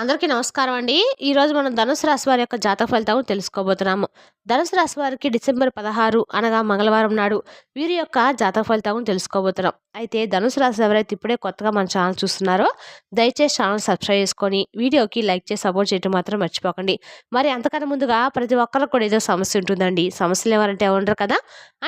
అందరికీ నమస్కారం అండి. ఈరోజు మనం ధనుసు రాశి వారి యొక్క జాతక ఫలితాలు తెలుసుకోబోతున్నాము. ధనుసు రాశి వారికి డిసెంబర్ 16 అనగా మంగళవారం నాడు వీరి యొక్క జాతక ఫలితాలను తెలుసుకోబోతున్నాం. అయితే ధనుసు రాశి ఎవరైతే ఇప్పుడే కొత్తగా మన ఛానల్ చూస్తున్నారో దయచేసి ఛానల్ సబ్స్క్రైబ్ చేసుకొని వీడియోకి లైక్ చేసి సపోర్ట్ చేయడం మాత్రం మర్చిపోకండి. మరి అంతకన్నా ముందుగా ప్రతి ఒక్కరికి కూడా ఏదో సమస్య ఉంటుందండి. సమస్యలు ఎవరంటే ఉండరు కదా.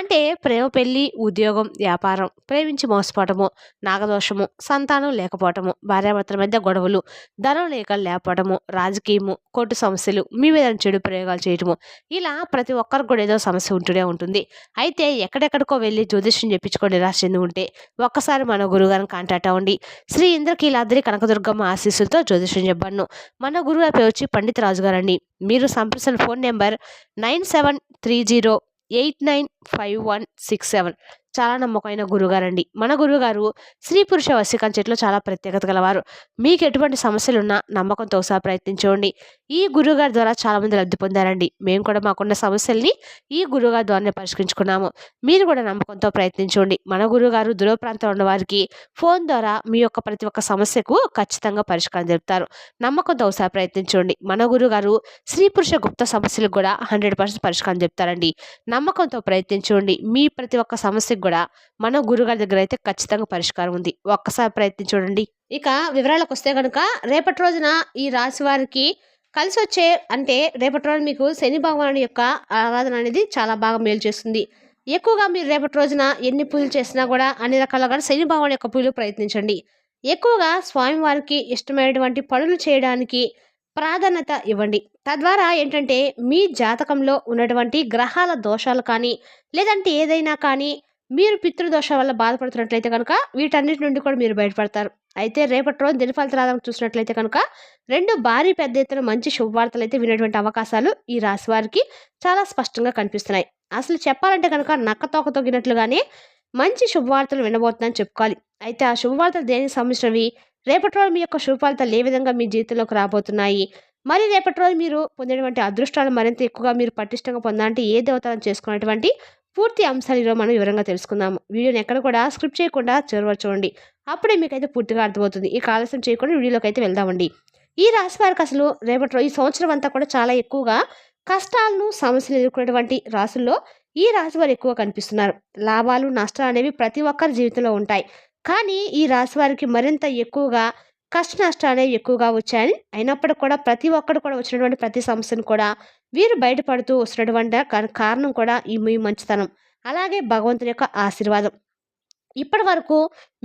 అంటే ప్రేమ, పెళ్లి, ఉద్యోగం, వ్యాపారం, ప్రేమించి మోసపోవటము, నాగదోషము, సంతానం లేకపోవటము, భార్యాభర్తల మధ్య గొడవలు, ధనం లేకపోవడము, రాజకీయము, కోర్టు సమస్యలు, మీ మీద చెడు ప్రయోగాలు చేయటము, ఇలా ప్రతి ఒక్కరికి కూడా ఏదో సమస్య ఉంటూనే ఉంటుంది. అయితే ఎక్కడెక్కడికో వెళ్ళి జ్యోతిష్యం చెప్పించుకొని నిరాశ చెంది ఉంటే ఒక్కసారి మన గురుగారిని కాంటాక్ట్ అవ్వండి. శ్రీ ఇంద్రకీలాద్రి కనకదుర్గమ్మ ఆశీస్సులతో జ్యోతిష్యం చెప్పను. మన గురువు పేరు వచ్చి పండిత్ రాజు గారండి. మీరు సంప్రదించిన ఫోన్ నెంబర్ 9730895167. చాలా నమ్మకమైన గురుగారండి. మన గురుగారు స్త్రీ పురుష వశీకరణ చెట్లో చాలా ప్రత్యేకత గలవారు. మీకు ఎటువంటి సమస్యలున్నా నమ్మకంతో ఒకసారి ప్రయత్నించండి. ఈ గురుగారి ద్వారా చాలా మంది లబ్ధి పొందారండి. మేము కూడా మాకున్న సమస్యల్ని ఈ గురుగారి ద్వారానే పరిష్కరించుకున్నాము. మీరు కూడా నమ్మకంతో ప్రయత్నించండి. మన గురుగారు దూర ప్రాంతంలో ఉన్న వారికి ఫోన్ ద్వారా మీ యొక్క ప్రతి ఒక్క సమస్యకు ఖచ్చితంగా పరిష్కారం చెప్తారు. నమ్మకంతో ఒకసారి ప్రయత్నించండి. మన గురుగారు స్త్రీ పురుష గుప్త సమస్యలకు కూడా 100% పరిష్కారం చెప్తారండి. నమ్మకంతో ప్రయత్నించండి. మీ ప్రతి ఒక్క సమస్యకు కూడా మన గురుగారి దగ్గర అయితే ఖచ్చితంగా పరిష్కారం ఉంది. ఒక్కసారి ప్రయత్నించి చూడండి. ఇక వివరాలకు వస్తే కనుక రేపటి రోజున ఈ రాశి వారికి కలిసి వచ్చే అంటే రేపటి రోజు మీకు శని భగవానుడి యొక్క ఆరాధన అనేది చాలా బాగా మేలు చేస్తుంది. ఎక్కువగా మీరు రేపటి రోజున ఎన్ని పూజలు చేసినా కూడా అన్ని రకాలుగా శని భగవాన్ యొక్క పూజలు ప్రయత్నించండి. ఎక్కువగా స్వామివారికి ఇష్టమైనటువంటి పనులు చేయడానికి ప్రాధాన్యత ఇవ్వండి. తద్వారా ఏంటంటే మీ జాతకంలో ఉన్నటువంటి గ్రహాల దోషాలు కానీ లేదంటే ఏదైనా కానీ మీరు పితృదోషం వల్ల బాధపడుతున్నట్లయితే కనుక వీటన్నిటి నుండి కూడా మీరు బయటపడతారు. అయితే రేపటి రోజు దినఫలితాలను చూసినట్లయితే కనుక 2 భారీ పెద్ద ఎత్తున మంచి శుభవార్తలు అయితే వినేటువంటి అవకాశాలు ఈ రాశి వారికి చాలా స్పష్టంగా కనిపిస్తున్నాయి. అసలు చెప్పాలంటే కనుక నక్క తోక తొగినట్లుగానే మంచి శుభవార్తలు వినబోతుందని చెప్పుకోవాలి. అయితే ఆ శుభవార్తలు దేనికి సంబంధించినవి, రేపటి రోజు మీ యొక్క శుభఫలితాలు ఏ విధంగా మీ జీవితంలోకి రాబోతున్నాయి, మరి రేపటి రోజు మీరు పొందేటువంటి అదృష్టాలు మరింత ఎక్కువగా మీరు పటిష్టంగా పొందాలంటే ఏ దేవతలను చేసుకునేటువంటి పూర్తి అంశాలు ఈరోజు మనం వివరంగా తెలుసుకుందాము. వీడియోని ఎక్కడ కూడా స్క్రిప్ట్ చేయకుండా చివరి చూడండి. అప్పుడే మీకైతే పూర్తిగా అర్థమవుతుంది. ఇక ఆలస్యం చేయకుండా వీడియోలోకి అయితే వెళ్దామండి. ఈ రాశి వారికి అసలు రేపటి రోజు ఈ సంవత్సరం అంతా కూడా చాలా ఎక్కువగా కష్టాలను సమస్యలు ఎదుర్కొనేటువంటి రాశుల్లో ఈ రాశి వారు ఎక్కువ కనిపిస్తున్నారు. లాభాలు నష్టాలు అనేవి ప్రతి ఒక్కరి జీవితంలో ఉంటాయి. కానీ ఈ రాశి వారికి మరింత ఎక్కువగా కష్ట నష్టాలు అనేవి ఎక్కువగా వచ్చాయని అయినప్పటికీ కూడా ప్రతి ఒక్కరు కూడా వచ్చినటువంటి ప్రతి సమస్యను కూడా వీరు బయటపడుతూ వస్తున్నటువంటి కారణం కూడా ఈ మీ మంచితనం, అలాగే భగవంతుని యొక్క ఆశీర్వాదం. ఇప్పటి వరకు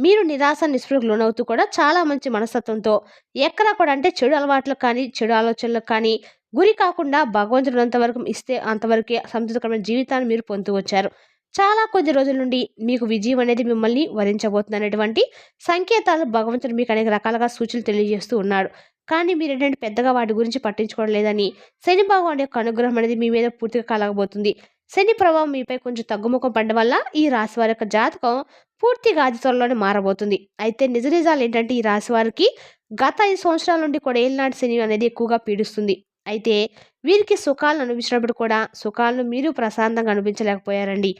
మీరు నిరాశ నిస్పృహకు లోనవుతూ కూడా చాలా మంచి మనస్తత్వంతో ఎక్కడా కూడా అంటే చెడు అలవాట్లకు కానీ చెడు ఆలోచనలకు కానీ గురి కాకుండా భగవంతుడు అంతవరకు ఇస్తే అంతవరకే సంతృప్తికరమైన జీవితాన్ని మీరు పొందుతూ వచ్చారు. చాలా కొద్ది రోజుల నుండి మీకు విజయం అనేది మిమ్మల్ని వరించబోతుంది అనేటువంటి సంకేతాలు భగవంతుడు మీకు అనేక రకాలుగా సూచనలు తెలియజేస్తూ ఉన్నాడు. కానీ మీరు ఏంటంటే పెద్దగా వాటి గురించి పట్టించుకోవడం లేదని శని భగవానుడి యొక్క అనుగ్రహం అనేది మీ మీద పూర్తిగా కలగబోతుంది. శని ప్రభావం మీపై కొంచెం తగ్గుముఖం పడడం వల్ల ఈ రాశి వారి యొక్క జాతకం పూర్తిగా అతి త్వరలోనే మారబోతుంది. అయితే నిజ నిజాలు ఏంటంటే ఈ రాశి వారికి గత 5 సంవత్సరాల నుండి కూడా ఏళ్ళనాటి శని అనేది ఎక్కువగా పీడిస్తుంది. అయితే వీరికి సుఖాలను అనిపించినప్పుడు కూడా సుఖాలను మీరు ప్రశాంతంగా అనిపించలేకపోయారండి.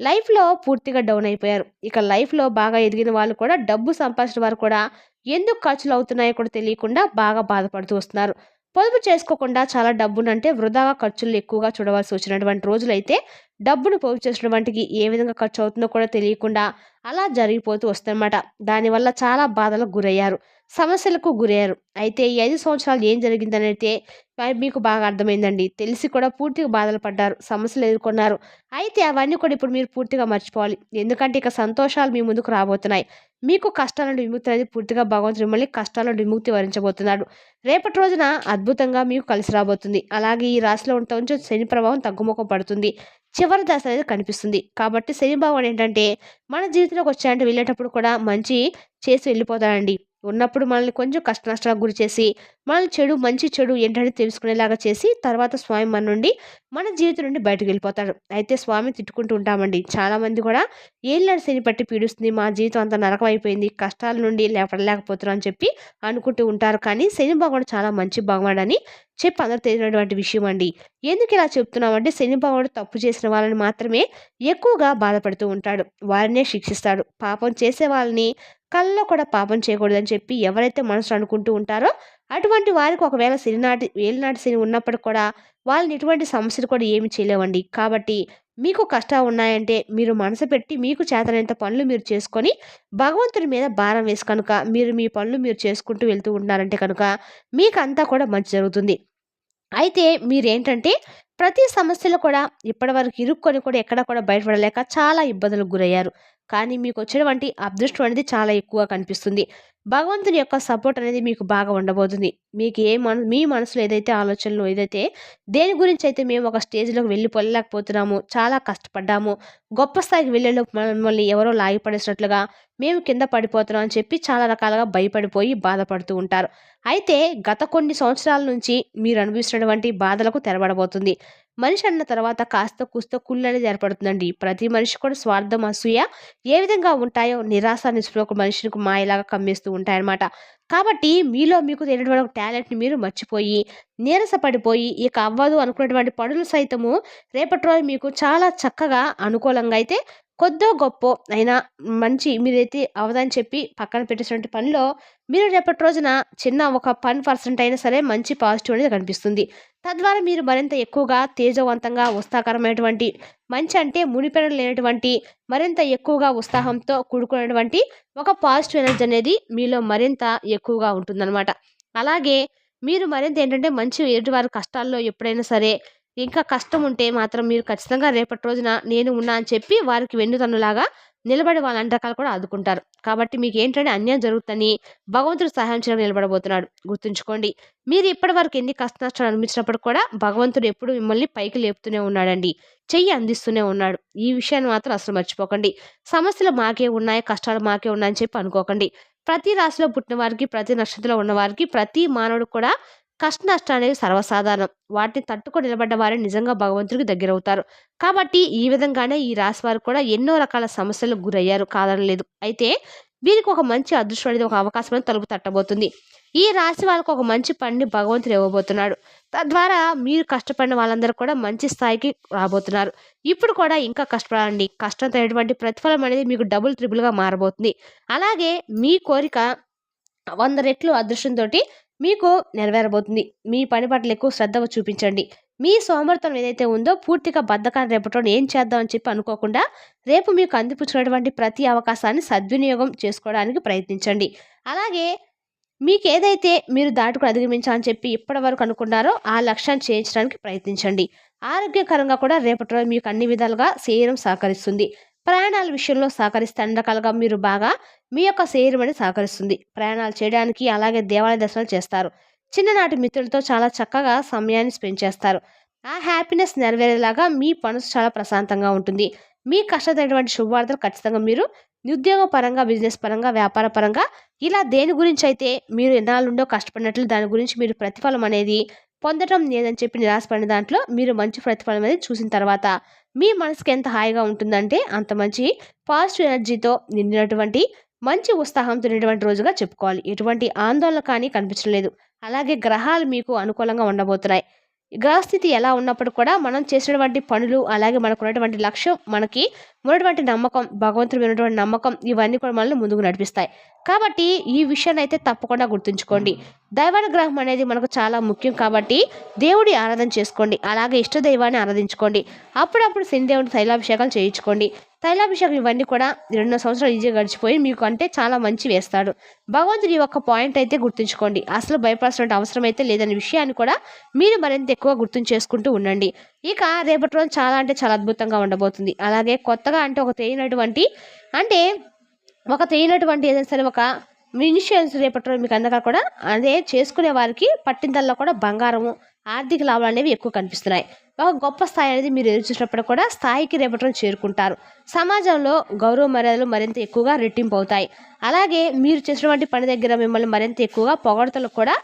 లైఫ్లో పూర్తిగా డౌన్ అయిపోయారు. ఇక లైఫ్లో బాగా ఎదిగిన వాళ్ళు కూడా డబ్బు సంపాదించిన వారు కూడా ఎందుకు ఖర్చులు అవుతున్నాయో కూడా తెలియకుండా బాగా బాధపడుతూ వస్తున్నారు. పొదుపు చేసుకోకుండా చాలా డబ్బునంటే వృధాగా ఖర్చులు ఎక్కువగా చూడవలసి వచ్చినటువంటి రోజులైతే డబ్బును పొదుపు చేసినటువంటికి ఏ విధంగా ఖర్చు అవుతుందో కూడా తెలియకుండా అలా జరిగిపోతూ వస్తుందన్నమాట. దానివల్ల చాలా బాధలకు గురయ్యారు, సమస్యలకు గురయ్యారు. అయితే ఈ 5 సంవత్సరాలు ఏం జరిగిందని అయితే మీకు బాగా అర్థమైందండి. తెలిసి కూడా పూర్తిగా బాధలు పడ్డారు, సమస్యలు ఎదుర్కొన్నారు. అయితే అవన్నీ కూడా ఇప్పుడు మీరు పూర్తిగా మర్చిపోవాలి. ఎందుకంటే ఇక సంతోషాలు మీ ముందుకు రాబోతున్నాయి. మీకు కష్టాల నుండి విముక్తి అనేది పూర్తిగా భగవంతుడు మిమ్మల్ని కష్టాల నుండి విముక్తి వరించబోతున్నాడు. రేపటి రోజున అద్భుతంగా మీకు కలిసి రాబోతుంది. అలాగే ఈ రాశిలో ఉంటే కొంచెం శని ప్రభావం తగ్గుముఖం పడుతుంది. చివరి దశ అనేది కనిపిస్తుంది. కాబట్టి శని భగవానుడు ఏంటంటే మన జీవితంలోకి వచ్చాయంటే వెళ్ళేటప్పుడు కూడా మంచి చేసి వెళ్ళిపోతాడండి. ఉన్నప్పుడు మనల్ని కొంచెం కష్ట నష్టాలకు గురి చేసి మనల్ని చెడు మంచి చెడు ఏంటంటే తెలుసుకునేలాగా చేసి తర్వాత స్వామి మన నుండి మన జీవితం నుండి బయటకు వెళ్ళిపోతాడు. అయితే స్వామి తిట్టుకుంటూ ఉంటామండి. చాలామంది కూడా ఏళ్ళని శని పట్టి పీడిస్తుంది, మా జీవితం అంతా నరకం అయిపోయింది, కష్టాల నుండి లేపడలేకపోతున్నాం అని చెప్పి అనుకుంటూ ఉంటారు. కానీ శని భగవానుడు చాలా మంచి భగవానుడు అని చెప్పి అందరూ తెలిసినటువంటి విషయం అండి. ఎందుకు ఇలా చెప్తున్నామంటే శని భగవానుడు తప్పు చేసిన వాళ్ళని మాత్రమే ఎక్కువగా బాధపడుతూ ఉంటాడు, వారినే శిక్షిస్తాడు. పాపం చేసే వాళ్ళని కల్లో కూడా పాపం చేయకూడదని చెప్పి ఎవరైతే మనసులో అనుకుంటూ ఉంటారో అటువంటి వారికి ఒకవేళ ఏలినాటి శని ఉన్నప్పటికి కూడా వాళ్ళని ఎటువంటి సమస్యలు కూడా ఏమి చేయలేవండి. కాబట్టి మీకు కష్టాలు ఉన్నాయంటే మీరు మనసు పెట్టి మీకు చేతనైనంత పనులు మీరు చేసుకొని భగవంతుడి మీద భారం వేసి కనుక మీరు మీ పనులు మీరు చేసుకుంటూ వెళ్తూ ఉన్నారంటే కనుక మీకంతా కూడా మంచి జరుగుతుంది. అయితే మీరేంటంటే ప్రతి సమస్యలో కూడా ఇప్పటివరకు ఇరుక్కొని కూడా ఎక్కడ కూడా బయటపడలేక చాలా ఇబ్బందులకు గురయ్యారు. కానీ మీకొచ్చినటువంటి అదృష్టం అనేది చాలా ఎక్కువగా కనిపిస్తుంది. భగవంతుని యొక్క సపోర్ట్ అనేది మీకు బాగా ఉండబోతుంది. మీకు మీ మనసులో ఏదైతే ఆలోచనలు ఏదైతే దేని గురించయితే మేము ఒక స్టేజ్‌లోకి వెళ్ళలేకపోతున్నాము, చాలా కష్టపడ్డాము, గొప్ప స్థాయికి వెళ్ళేలోపు మమ్మల్ని ఎవరో లాగి పడేసినట్లుగా మేము కింద పడిపోతున్నాం అని చెప్పి చాలా రకాలుగా భయపడిపోయి బాధపడుతూ ఉంటారు. అయితే గత కొన్ని సంవత్సరాల నుంచి మీరు అనుభవిస్తున్నటువంటి బాధలకు తెరబడబోతుంది. మనిషి అన్న తర్వాత కాస్త కూస్తో కుళ్ళనేది ఏర్పడుతుందండి. ప్రతి మనిషి కూడా స్వార్థం, అసూయ ఏ విధంగా ఉంటాయో నిరాశ, నిస్పృహ ఒక మనిషికి మాయలాగా కమ్మేస్తూ ఉంటాయన్నమాట. కాబట్టి మీలో మీకు తెలియనటువంటి ఒక టాలెంట్‌ని మీరు మర్చిపోయి, నీరస పడిపోయి, ఇక అవ్వదు అనుకున్నటువంటి పనులు సైతము రేపటి రోజు మీకు చాలా చక్కగా అనుకూలంగా అయితే కొద్దో గొప్పో అయినా మంచి మీరైతే అవ్వదని చెప్పి పక్కన పెట్టేసినటువంటి పనిలో మీరు రేపటి రోజున చిన్న ఒక 10% అయినా సరే మంచి పాజిటివ్ అనేది కనిపిస్తుంది. తద్వారా మీరు మరింత ఎక్కువగా తేజవంతంగా, ఉత్సాహకరమైనటువంటి మంచి అంటే మునిపెన్నడు లేనటువంటి మరింత ఎక్కువగా ఉత్సాహంతో కూడుకున్నటువంటి ఒక పాజిటివ్ ఎనర్జీ అనేది మీలో మరింత ఎక్కువగా ఉంటుందన్నమాట. అలాగే మీరు మరింత ఏంటంటే మంచి ఎదుటివారి కష్టాల్లో ఎప్పుడైనా సరే ఇంకా కష్టం ఉంటే మాత్రం మీరు ఖచ్చితంగా రేపటి రోజున నేను ఉన్నా అని చెప్పి వారికి వెన్నుదన్నులాగా నిలబడి వాళ్ళ అన్ని రకాలు కూడా ఆదుకుంటారు. కాబట్టి మీకేంటంటే అన్యాయం జరుగుతుందని భగవంతుడు సహాయం చేయడానికి నిలబడబోతున్నాడు. గుర్తుంచుకోండి. మీరు ఇప్పటివరకు ఎన్ని కష్ట నష్టాలు అనుభవించినప్పుడు కూడా భగవంతుడు ఎప్పుడు మిమ్మల్ని పైకి లేపుతూనే ఉన్నాడండి. చెయ్యి అందిస్తూనే ఉన్నాడు. ఈ విషయాన్ని మాత్రం అసలు మర్చిపోకండి. సమస్యలు మాకే ఉన్నాయి, కష్టాలు మాకే ఉన్నాయని చెప్పి అనుకోకండి. ప్రతి రాశిలో పుట్టిన వారికి, ప్రతి నక్షత్రంలో ఉన్నవారికి, ప్రతి మానవుడు కూడా కష్ట నష్టాలనేవి సర్వసాధారణం. వాటిని తట్టుకొని నిలబడ్డ వారే నిజంగా భగవంతుడికి దగ్గరవుతారు. కాబట్టి ఈ విధంగానే ఈ రాశి వారు కూడా ఎన్నో రకాల సమస్యలకు గురయ్యారు, కాదనలేదు. అయితే వీరికి ఒక మంచి అదృష్టం అనేది ఒక అవకాశం అనేది తలుపు తట్టబోతుంది. ఈ రాశి వాళ్ళకి ఒక మంచి పనిని భగవంతుడు ఇవ్వబోతున్నాడు. తద్వారా మీరు కష్టపడిన వాళ్ళందరూ కూడా మంచి స్థాయికి రాబోతున్నారు. ఇప్పుడు కూడా ఇంకా కష్టపడండి. కష్టంతో ఎటువంటి ప్రతిఫలం అనేది మీకు డబుల్ ట్రిపుల్‌గా మారబోతుంది. అలాగే మీ కోరిక 100 రెట్లు అదృష్టంతోటి మీకు నెరవేరబోతుంది. మీ పని పట్ల ఎక్కువ శ్రద్ధ చూపించండి. మీ సోమరితనం ఏదైతే ఉందో పూర్తిగా బద్ధకాన్ని రేపటి ఏం చేద్దాం అని చెప్పి అనుకోకుండా రేపు మీకు అందిపుచ్చినటువంటి ప్రతి అవకాశాన్ని సద్వినియోగం చేసుకోవడానికి ప్రయత్నించండి. అలాగే మీకేదైతే మీరు దాటుకుని అధిగమించాలని చెప్పి ఇప్పటివరకు అనుకున్నారో ఆ లక్ష్యాన్ని చేయించడానికి ప్రయత్నించండి. ఆరోగ్యకరంగా కూడా రేపటి రోజు మీకు అన్ని విధాలుగా శరీరం సహకరిస్తుంది. ప్రయాణాల విషయంలో సహకరిస్తే అన్ని రకాలుగా మీరు బాగా మీ యొక్క శరీరం అనేది సహకరిస్తుంది. ప్రయాణాలు చేయడానికి అలాగే దేవాలయ దర్శనాలు చేస్తారు. చిన్ననాటి మిత్రులతో చాలా చక్కగా సమయాన్ని స్పెండ్ చేస్తారు. ఆ హ్యాపీనెస్ నెరవేరేలాగా మీ మనసు చాలా ప్రశాంతంగా ఉంటుంది. మీ కష్టమైనటువంటి శుభవార్తలు ఖచ్చితంగా మీరు ఉద్యోగ పరంగా, బిజినెస్ పరంగా, వ్యాపార పరంగా ఇలా దేని గురించి అయితే మీరు ఎన్నాళ్ళ నుండో కష్టపడినట్లు దాని గురించి మీరు ప్రతిఫలం అనేది పొందటం లేదని చెప్పి నిరాశపడిన దాంట్లో మీరు మంచి ప్రతిఫలం అనేది చూసిన తర్వాత మీ మనసుకి ఎంత హాయిగా ఉంటుందంటే అంత మంచి పాజిటివ్ ఎనర్జీతో నిండినటువంటి మంచి ఉత్సాహంతో నిండినటువంటి రోజుగా చెప్పుకోవాలి. ఎటువంటి ఆందోళన కానీ కనిపించడం లేదు. అలాగే గ్రహాలు మీకు అనుకూలంగా ఉండబోతున్నాయి. గ్రహస్థితి ఎలా ఉన్నప్పుడు కూడా మనం చేసినటువంటి పనులు అలాగే మనకున్నటువంటి లక్ష్యం, మనకి ఉన్నటువంటి నమ్మకం, భగవంతుడి మీద ఉన్నటువంటి నమ్మకం ఇవన్నీ కూడా మనల్ని ముందుకు నడిపిస్తాయి. కాబట్టి ఈ విషయాన్ని అయితే తప్పకుండా గుర్తుంచుకోండి. దైవానుగ్రహం అనేది మనకు చాలా ముఖ్యం కాబట్టి దేవుడి ఆరాధన చేసుకోండి. అలాగే ఇష్ట దైవాన్ని ఆరాధించుకోండి. అప్పుడప్పుడు శని దేవుడి తైలాభిషేకాలు చేయించుకోండి. తైలాభిషేకం ఇవన్నీ కూడా 2 సంవత్సరాలు ఈజీగా గడిచిపోయి మీకు అంటే చాలా మంచి వేస్తాడు. భగవంతుడి ఈ ఒక్క పాయింట్ అయితే గుర్తుంచుకోండి. అసలు భయపడాల్సిన అవసరం అయితే లేదనే విషయాన్ని కూడా మీరు మరింత ఎక్కువ గుర్తు చేసుకుంటూ ఉండండి. ఇక రేపటి రోజు చాలా అంటే చాలా అద్భుతంగా ఉండబోతుంది. అలాగే కొత్తగా అంటే ఒక తెలియనటువంటి ఏదైనా సరే ఒక ఇనిషియల్స్ రేపటి రోజు మీకు అందగా కూడా అదే చేసుకునే వారికి పట్టిందల్లో కూడా బంగారము, ఆర్థిక లాభాలు అనేవి ఎక్కువ కనిపిస్తున్నాయి. ఒక గొప్ప స్థాయి అనేది మీరు ఎదురు చూసినప్పుడు కూడా స్థాయికి రేపటి రోజు చేరుకుంటారు. సమాజంలో గౌరవ మర్యాదలు మరింత ఎక్కువగా రెట్టింపు అవుతాయి. అలాగే మీరు చేసినటువంటి పని దగ్గర మిమ్మల్ని మరింత ఎక్కువగా పొగడతలకు కూడా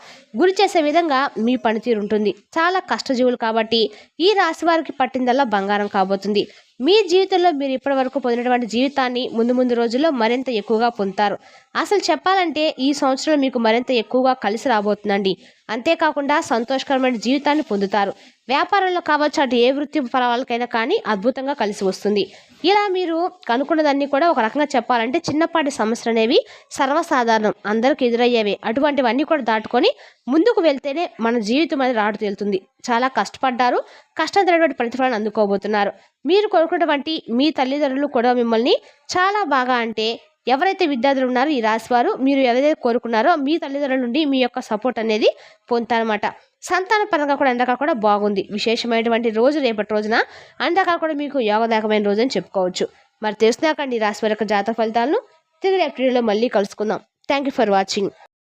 గురి చేసే విధంగా మీ పనితీరు ఉంటుంది. చాలా కష్టజీవులు కాబట్టి ఈ రాశి వారికి పట్టిందల్లా బంగారం కాబోతుంది. మీ జీవితంలో మీరు ఇప్పటివరకు పొందినటువంటి జీవితాన్ని ముందు ముందు రోజుల్లో మరింత ఎక్కువగా పొందుతారు. అసలు చెప్పాలంటే ఈ సంవత్సరం మీకు మరింత ఎక్కువగా కలిసి రాబోతుందండి. అంతేకాకుండా సంతోషకరమైన జీవితాన్ని పొందుతారు. వ్యాపారంలో కావచ్చు, అటు ఏ వృత్తి ఫలాలకైనా కానీ అద్భుతంగా కలిసి వస్తుంది. ఇలా మీరు కనుక్కున్నదాన్ని కూడా ఒక రకంగా చెప్పాలంటే చిన్నపాటి సమస్యలు అనేవి సర్వసాధారణం, అందరికి ఎదురయ్యేవే. అటువంటివన్నీ కూడా దాటుకొని ముందుకు వెళ్తేనే మన జీవితం అనేది రాటు తేలుతుంది. చాలా కష్టపడ్డారు, కష్టం తగినటువంటి ప్రతిఫలాన్ని అందుకోబోతున్నారు. మీరు కోరుకున్నటువంటి మీ తల్లిదండ్రులు కూడా మిమ్మల్ని చాలా బాగా, అంటే ఎవరైతే విద్యార్థులు ఉన్నారో ఈ రాశి వారు, మీరు ఏదైతే కోరుకున్నారో మీ తల్లిదండ్రుల నుండి మీ యొక్క సపోర్ట్ అనేది పొందుతారనమాట. సంతాన పరంగా కూడా అన్ని రకాలు కూడా బాగుంది. విశేషమైనటువంటి రోజు రేపటి రోజున అన్ని రకాలు కూడా మీకు యోగదాయకమైన రోజు అని చెప్పుకోవచ్చు. మరి తెలుసుకున్నాకండి ఈ రాశి వారి యొక్క జాతక ఫలితాలను తిరిగి రేపటి వీడియోలో మళ్ళీ కలుసుకుందాం. Thank you for watching.